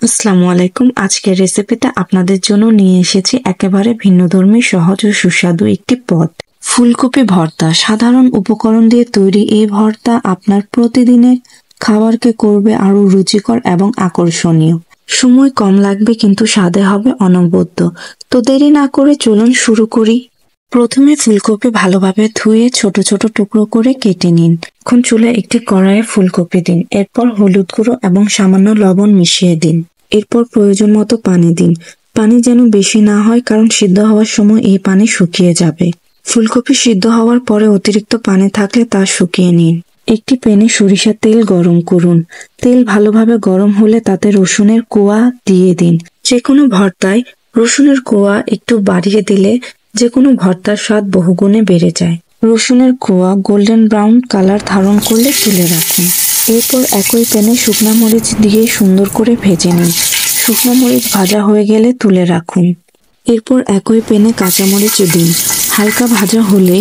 আসসালামু আলাইকুম। আজকের রেসিপিতে আপনাদের জন্য নিয়ে এসেছি একেবারে ভিন্নধর্মী, সহজ ও সুস্বাদু একটি পদ। ফুলকপি ভর্তা। সাধারণ উপকরণ দিয়ে তৈরি এই ভর্তা আপনার প্রতিদিনের খাবারকে করবে আরো রুচিকর এবং আকর্ষণীয়। সময় কম লাগবে কিন্তু স্বাদে হবে অনবদ্য। তো দেরি না করে চলুন শুরু করি। প্রথমে ফুলকপি ভালোভাবে ধুয়ে ছোট ছোট টুকরো করে কেটে নিন। এখন চুলায় একটি কড়াইয়ে ফুলকপি দিন। এরপর হলুদ গুঁড়ো এবং সামান্য লবণ মিশিয়ে দিন। এরপর প্রয়োজন মতো পানি দিন। পানি যেন বেশি না হয়, কারণ সিদ্ধ হওয়ার সময় এই পানি শুকিয়ে যাবে। ফুলকপি সিদ্ধ হওয়ার পরে অতিরিক্ত পানি থাকলে তা শুকিয়ে নিন। একটি প্যানে সরিষার তেল গরম করুন। তেল ভালোভাবে গরম হলে তাতে রসুনের কোয়া দিয়ে দিন। যে কোনো ভর্তায় রসুনের কোয়া একটু বাড়িয়ে দিলে যে কোনো ভর্তার স্বাদ বহুগুণে বেড়ে যায়। রসুনের কোয়া গোল্ডেন ব্রাউন কালার ধারণ করলে তুলে রাখুন। এরপর একই প্যানে শুকনা মরিচ দিয়ে সুন্দর করে ভেজে নিন। শুকনো মরিচ ভাজা হয়ে গেলে তুলে রাখুন। এরপর একই প্যানে কাঁচামরিচ দিন। হালকা ভাজা হলে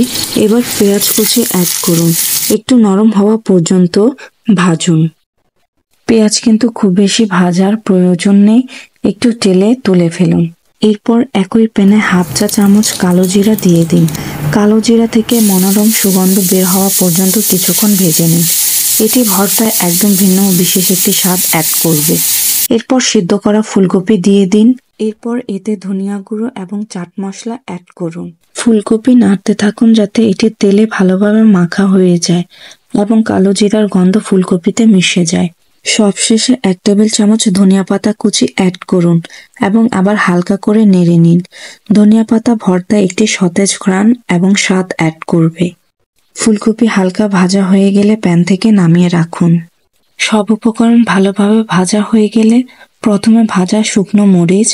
এবার পেঁয়াজ কুচি অ্যাড করুন। একটু নরম হওয়া পর্যন্ত ভাজুন। পেঁয়াজ কিন্তু খুব বেশি ভাজার প্রয়োজন নেই, একটু তেলে তুলে ফেলুন। এরপর একই প্যানে হাফ চা চামচ কালো জিরা দিয়ে দিন। কালো জিরা থেকে মনোরম সুগন্ধ বের হওয়া পর্যন্ত কিছুক্ষণ ভেজে নিন। এটি ভর্তায় একদম ভিন্ন ও বিশেষ একটি স্বাদ অ্যাড করবে। এরপর সিদ্ধ করা ফুলকপি দিয়ে দিন। এরপর এতে ধনিয়া গুঁড়ো এবং চাট মশলা অ্যাড করুন। ফুলকপি নাড়তে থাকুন যাতে এটি তেলে ভালোভাবে মাখা হয়ে যায় এবং কালো জিরার গন্ধ ফুলকপিতে মিশে যায়। সবশেষে 1 টেবিল চামচ ধনিয়া পাতা কুচি অ্যাড করুন এবং আবার হালকা করে নেড়ে নিন। ধনিয়া পাতা ভর্তায় একটি সতেজ ঘ্রাণ এবং স্বাদ অ্যাড করবে। ফুলকপি হালকা ভাজা হয়ে গেলে প্যান থেকে নামিয়ে রাখুন। সব উপকরণ ভালোভাবে ভাজা হয়ে গেলে প্রথমে ভাজা শুকনো মরিচ,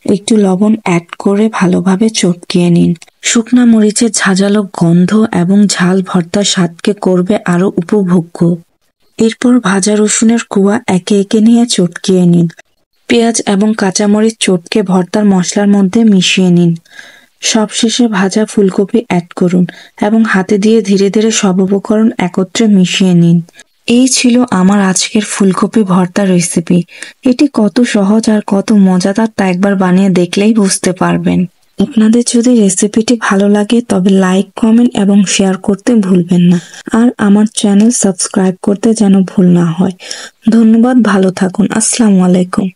একটু লবণ অ্যাড করে ভালোভাবে চটকিয়ে নিন। শুকনা মরিচের ঝাঁঝালো গন্ধ এবং ঝাল ভর্তার স্বাদকে করবে আরো উপভোগ্য। এরপর ভাজা রসুনের কোয়া একে একে নিয়ে চটকিয়ে নিন। পেঁয়াজ এবং কাঁচামরিচ চটকে ভর্তার মশলার মধ্যে মিশিয়ে নিন। সবশেষে ভাজা ফুলকপি অ্যাড করুন এবং হাতে দিয়ে ধীরে ধীরে সব উপকরণ একত্রে মিশিয়ে নিন। এই ছিল আমার আজকের ফুলকপি ভর্তা রেসিপি। এটি কত সহজ আর কত মজাদার তা একবার বানিয়ে দেখলেই বুঝতে পারবেন। আপনাদের যদি রেসিপিটি ভালো লাগে তবে লাইক, কমেন্ট এবং শেয়ার করতে ভুলবেন না। আর আমার চ্যানেল সাবস্ক্রাইব করতে যেন ভুল না হয়। ধন্যবাদ, ভালো থাকুন। আসসালামু আলাইকুম।